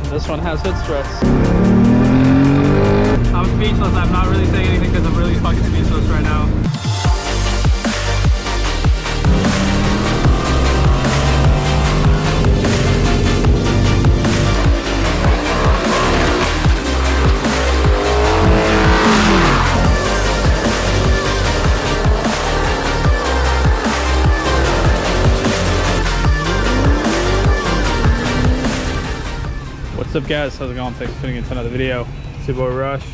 This one has hood struts. I'm speechless. I'm not really saying anything because I'm really fucking speechless right now. What's up guys, how's it going? Thanks for tuning into another video. It's your boy Rush,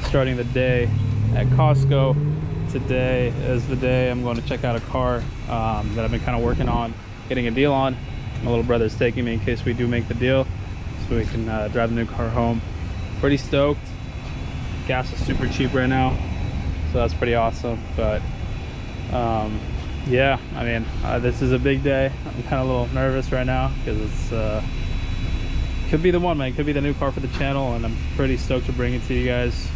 starting the day at Costco. Today is the day I'm going to check out a car that I've been kind of working on, getting a deal on. My little brother's taking me in case we do make the deal, so we can drive the new car home. Pretty stoked. Gas is super cheap right now, so that's pretty awesome. But yeah, I mean, this is a big day. I'm kind of a little nervous right now because it's could be the one, man. Could be the new car for the channel, and I'm pretty stoked to bring it to you guys.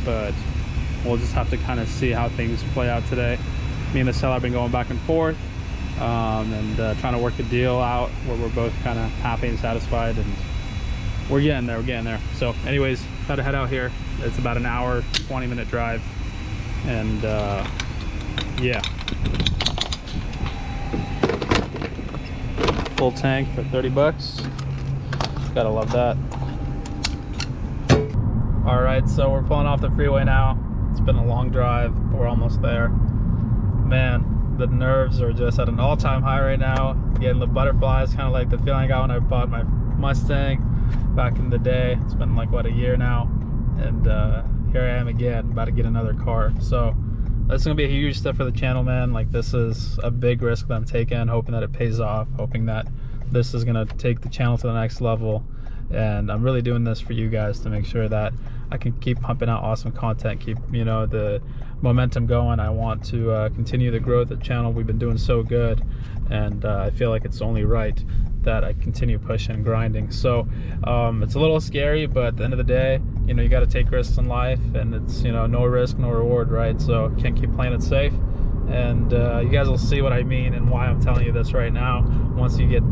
But we'll just have to kind of see how things play out today. Me and the seller have been going back and forth and trying to work a deal out where we're both kind of happy and satisfied, and we're getting there. So anyways, got to head out here. It's about an hour, 20-minute drive, and yeah. Full tank for 30 bucks. Gotta love that. All right, so we're pulling off the freeway now. It's been a long drive, but we're almost there. Man, the nerves are just at an all-time high right now. Getting the butterflies, kind of like the feeling I got when I bought my Mustang back in the day. It's been like, what, a year now? And here I am again, about to get another car. So this is gonna be a huge step for the channel, man. Like, this is a big risk that I'm taking, hoping that it pays off, hoping that this is gonna take the channel to the next level. And I'm really doing this for you guys to make sure that I can keep pumping out awesome content, keep, you know, the momentum going. I want to continue the growth of the channel. We've been doing so good, and I feel like it's only right that I continue pushing and grinding. So it's a little scary, but at the end of the day, you know, you got to take risks in life, and it's, you know, no risk, no reward, right? So can't keep playing it safe. And you guys will see what I mean and why I'm telling you this right now. Once you get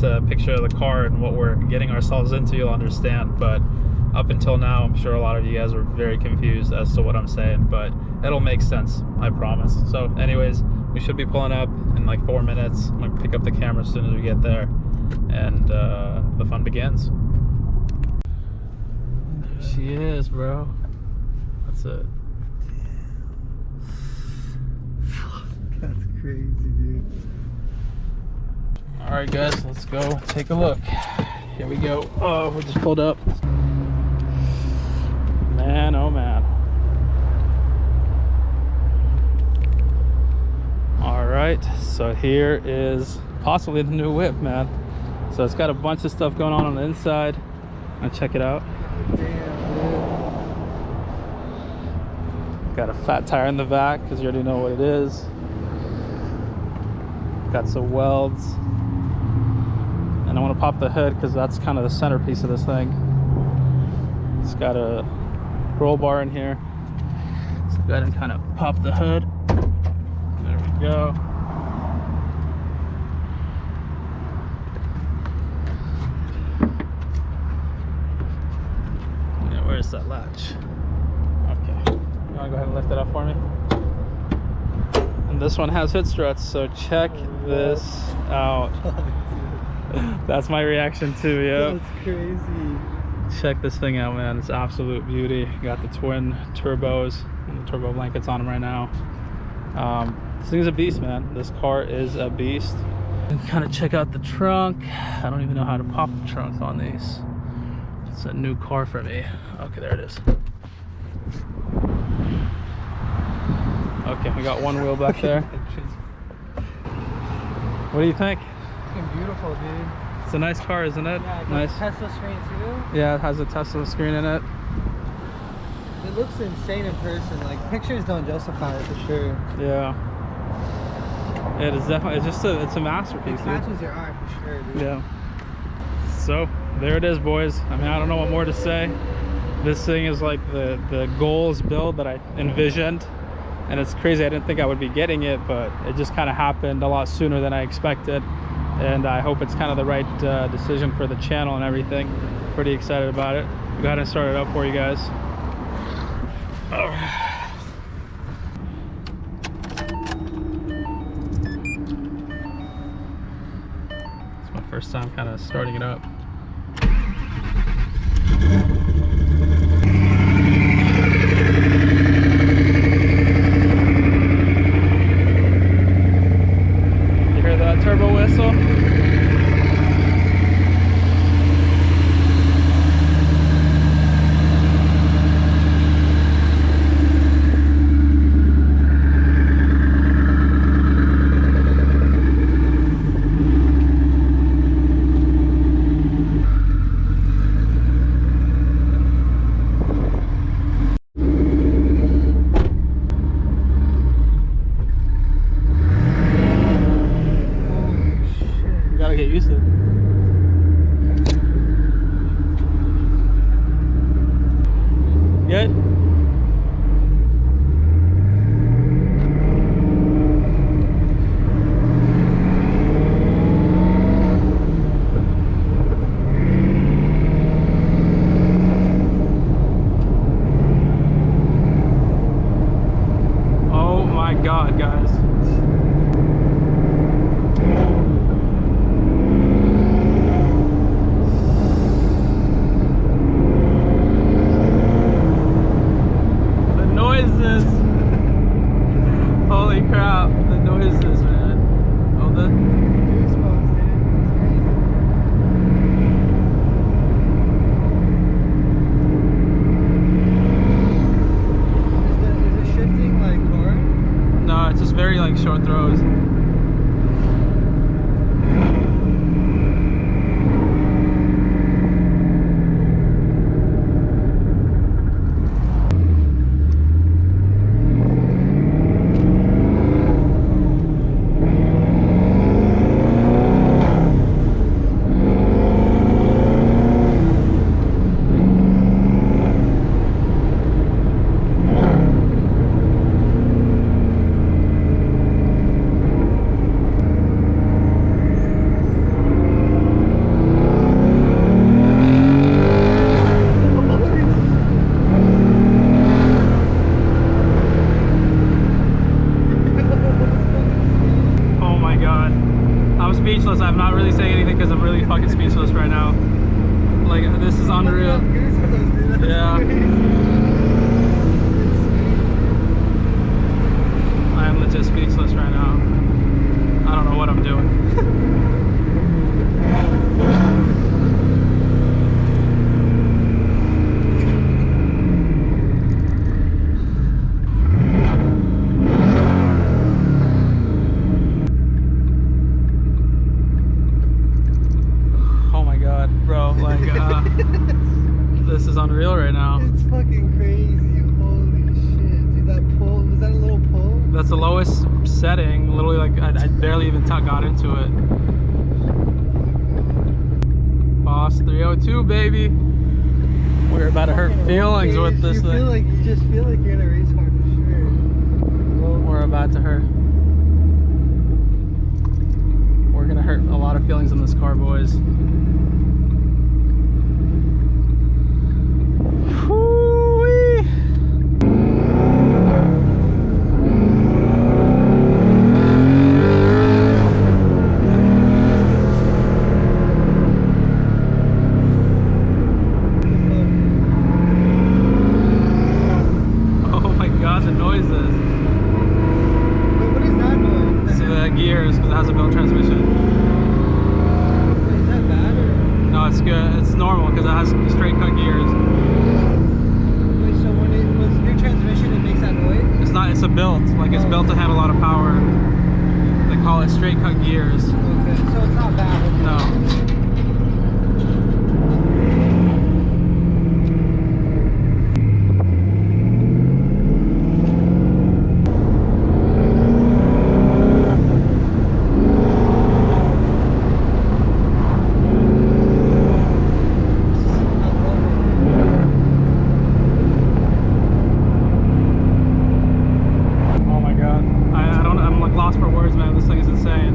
to picture the car and what we're getting ourselves into, you'll understand. But up until now, I'm sure a lot of you guys are very confused as to what I'm saying, but it'll make sense, I promise. So anyways, we should be pulling up in like 4 minutes. I'm gonna pick up the camera as soon as we get there, and the fun begins. There she is, bro. That's it. That's crazy, dude. All right, guys, let's go take a look. Here we go. Oh, we just pulled up. Man, oh man. All right, so here is possibly the new whip, man. So it's got a bunch of stuff going on the inside. I'll check it out. Got a fat tire in the back because you already know what it is. Got some welds. And I want to pop the hood because that's kind of the centerpiece of this thing. It's got a roll bar in here. So go ahead and kind of pop the hood. There we go. Yeah, where's that latch? Okay. You want to go ahead and lift it up for me? And this one has hood struts, so check this out. That's my reaction too, yeah. That's crazy. Check this thing out, man. It's absolute beauty. Got the twin turbos and the turbo blankets on them right now. This thing's a beast, man. This car is a beast. And kind of check out the trunk. I don't even know how to pop the trunk on these. It's a new car for me. Okay, there it is. Okay, we got one wheel back there. What do you think? Beautiful, dude. It's a nice car, isn't it? Yeah, nice. Tesla screen too. Yeah, it has a Tesla screen in it. It looks insane in person. Like, pictures don't justify it for sure. Yeah. It is definitely. It's just it's a masterpiece. It catches your eye for sure, dude. Yeah. So there it is, boys. I mean, I don't know what more to say. This thing is like the goals build that I envisioned. And it's crazy, I didn't think I would be getting it, but it just kind of happened a lot sooner than I expected. and I hope it's kind of the right decision for the channel and everything. Pretty excited about it. Go ahead and start it up for you guys. It's my first time kind of starting it up. You hear that turbo whistle? Gotta get used to it. Good? Oh my God, guys. Holy crap, the noises, man. Oh, the Goosebumps, dude. Is it shifting like car? no, it's just very like short throws. Speechless. I'm not really saying anything because I'm really fucking speechless right now. Like, this is unreal. Yeah. I am legit speechless right now. I don't know what I'm doing. Bro, like, this is unreal right now. It's fucking crazy. Holy shit. Dude, that pull, was that a little pull? That's the lowest setting. Literally, like, I barely even got into it. Boss 302, baby. We're about to hurt feelings with this thing. You just feel like you're in a race car for sure. We're about to hurt. We're gonna hurt a lot of feelings in this car, boys. Gears, because it has a belt transmission. Is that bad or? No, it's good. It's normal because it has straight cut gears. Wait, so when it was new transmission, it makes that noise? It's not. It's a built. Like, it's built to handle a lot of power. They call it straight cut gears. Okay, so it's not bad. Okay. No. For words, man. This thing is insane.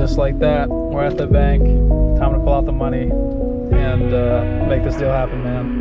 just like that, we're at the bank. Time to pull out the money and make this deal happen, man.